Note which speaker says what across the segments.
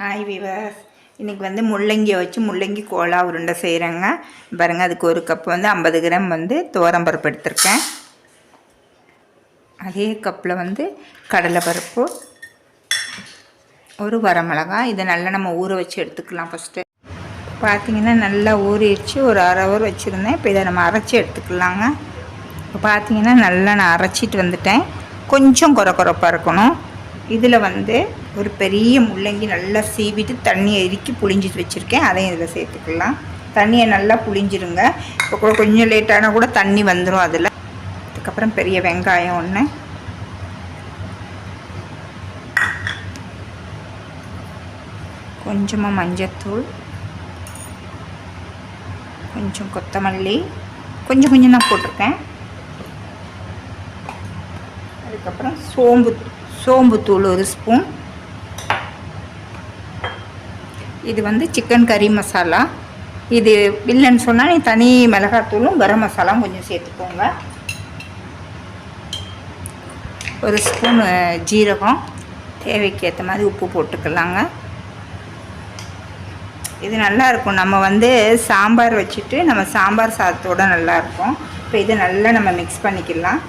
Speaker 1: Hi viewers, இன்றைக்கி வந்து முள்ளங்கியை வச்சு முள்ளங்கி கோலா உருண்டை செய்கிறேங்க. பாருங்கள், அதுக்கு ஒரு கப் வந்து 50 கிராம் வந்து துவரம்பருப்பு எடுத்திருக்கேன். அதே கப்பில் வந்து கடலைப்பருப்பு, ஒரு வரமிளகாய். இதை நல்லா நம்ம ஊற வச்சு எடுத்துக்கலாம். ஃபஸ்ட்டு பார்த்திங்கன்னா நல்லா ஊறிடுச்சு. ஒரு அரை ஹவர் வச்சுருந்தேன். இப்போ இதை நம்ம அரைச்சி எடுத்துக்கலாங்க. இப்போ பார்த்திங்கன்னா நல்லா நான் அரைச்சிட்டு வந்துட்டேன். கொஞ்சம் கொரப்பாக இருக்கணும். இதில் வந்து ஒரு பெரிய முள்ளங்கி நல்லா சீவிட்டு தண்ணியை இறுக்கி புளிஞ்சிட்டு வச்சுருக்கேன். அதையும் இதில் சேர்த்துக்கலாம். தண்ணியை நல்லா புளிஞ்சிருங்க. இப்போ கூட கொஞ்சம் லேட்டானால் கூட தண்ணி வந்துடும் அதில். அதுக்கப்புறம் பெரிய வெங்காயம் ஒன்று, கொஞ்சமாக மஞ்சத்தூள், கொஞ்சம் கொத்தமல்லி, கொஞ்சம் தான் போட்டிருக்கேன். அதுக்கப்புறம் சோம்புத்தூள் ஒரு ஸ்பூன். இது வந்து சிக்கன் கறி மசாலா. இது இல்லைன்னு சொன்னால் நீ தனி மிளகாத்தூளும் கரம் மசாலாவும் கொஞ்சம் சேர்த்துக்கோங்க. ஒரு ஸ்பூன் ஜீரகம், தேவைக்கு ஏற்ற மாதிரி உப்பு போட்டுக்கலாங்க. இது நல்லாயிருக்கும். நம்ம வந்து சாம்பார் வச்சுட்டு நம்ம சாம்பார் சாதத்தோடு நல்லாயிருக்கும். இப்போ இதை நல்லா நம்ம மிக்ஸ் பண்ணிக்கலாம்.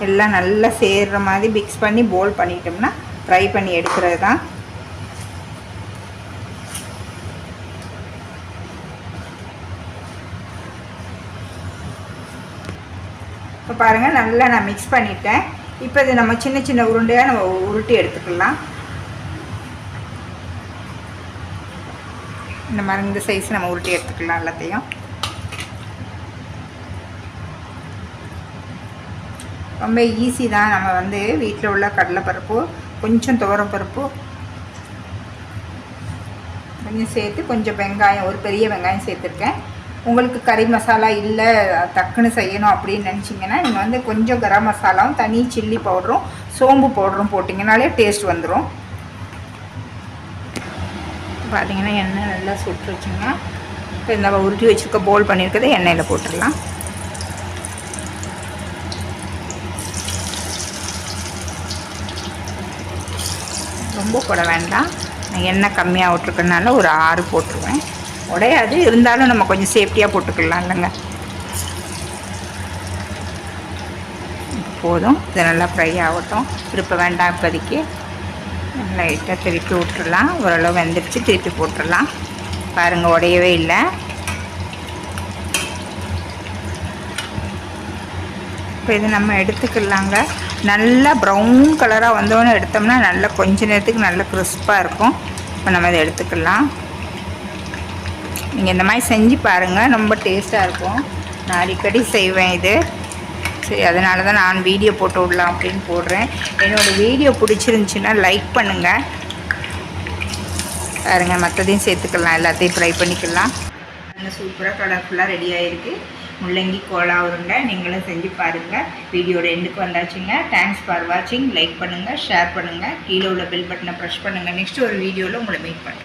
Speaker 1: எல்லாம் நல்லா சேர்கிற மாதிரி மிக்ஸ் பண்ணி போல் பண்ணிட்டோம்னா ஃப்ரை பண்ணி எடுக்கிறது தான். இப்போ பாருங்கள், நல்லா நான் மிக்ஸ் பண்ணிட்டேன். இப்போ இது நம்ம சின்ன சின்ன உருண்டையாக நம்ம உருட்டி எடுத்துக்கலாம். இந்த மாதிரி இந்த சைஸ் நம்ம உருட்டி எடுத்துக்கலாம் எல்லாத்தையும். ரொம்ப ஈஸி தான். நம்ம வந்து வீட்டில் உள்ள கடலைப்பருப்பு, கொஞ்சம் துவரப்பருப்பு கொஞ்சம் சேர்த்து, கொஞ்சம் வெங்காயம், ஒரு பெரிய வெங்காயம் சேர்த்துருக்கேன். உங்களுக்கு கறி மசாலா இல்லை, டக்குன்னு செய்யணும் அப்படின்னு நினச்சிங்கன்னா நீங்கள் வந்து கொஞ்சம் கரம் மசாலாவும் தனி சில்லி பவுடரும் சோம்பு பவுடரும் போட்டிங்கனாலே டேஸ்ட் வந்துடும். பார்த்திங்கன்னா எண்ணெய் நல்லா சுட்டு வச்சுங்க. இப்போ இந்த உருட்டி வச்சுருக்க போல் பண்ணியிருக்கதை எண்ணெயில் போட்டுடலாம். ரொம்ப போட வேண்டாம். நான் எண்ணெய் கம்மியாக விட்டுருக்கனால ஒரு 6 போட்டுருவேன். உடையாது, இருந்தாலும் நம்ம கொஞ்சம் சேஃப்டியாக போட்டுக்கலாம் இல்லைங்க. போதும். இது நல்லா ஃப்ரை ஆகட்டும். திருப்ப வேண்டாம். இப்போதைக்கு லைட்டாக திருப்பி விட்டுடலாம். ஓரளவு வெந்துடுச்சு. திருப்பி போட்டுடலாம். பாருங்கள், உடையவே இல்லை. இப்போ இது நம்ம எடுத்துக்கலாங்க. நல்லா ப்ரௌன் கலராக வந்தோன்னு எடுத்தோம்னா நல்லா கொஞ்ச நேரத்துக்கு நல்லா கிறிஸ்பாக இருக்கும். இப்போ நம்ம இதை எடுத்துக்கலாம். நீங்கள் இந்த மாதிரி செஞ்சு பாருங்கள், ரொம்ப டேஸ்ட்டாக இருக்கும். நான் அடிக்கடி செய்வேன் இது. சரி, அதனால தான் நான் வீடியோ போட்டு விடலாம் அப்படின்னு போடுறேன். என்னோடய வீடியோ பிடிச்சிருந்துச்சின்னா லைக் பண்ணுங்கள். பாருங்கள், மற்றதையும் சேர்த்துக்கலாம். எல்லாத்தையும் ஃப்ரை பண்ணிக்கலாம். சூப்பராக கலர்ஃபுல்லாக ரெடி ஆகிருக்கு முள்ளங்கி கோலா உருண்டை. நீங்களும் செஞ்சு பாருங்கள். வீடியோட எண்டுக்கு வந்தாச்சுங்க. தேங்க்ஸ் ஃபார் வாட்சிங். லைக் பண்ணுங்கள், ஷேர் பண்ணுங்கள், கீழே உள்ள பெல் பட்டனை ப்ரெஸ் பண்ணுங்கள். நெக்ஸ்ட் ஒரு வீடியோவில் உங்களை மீட் பண்ணுறேன்.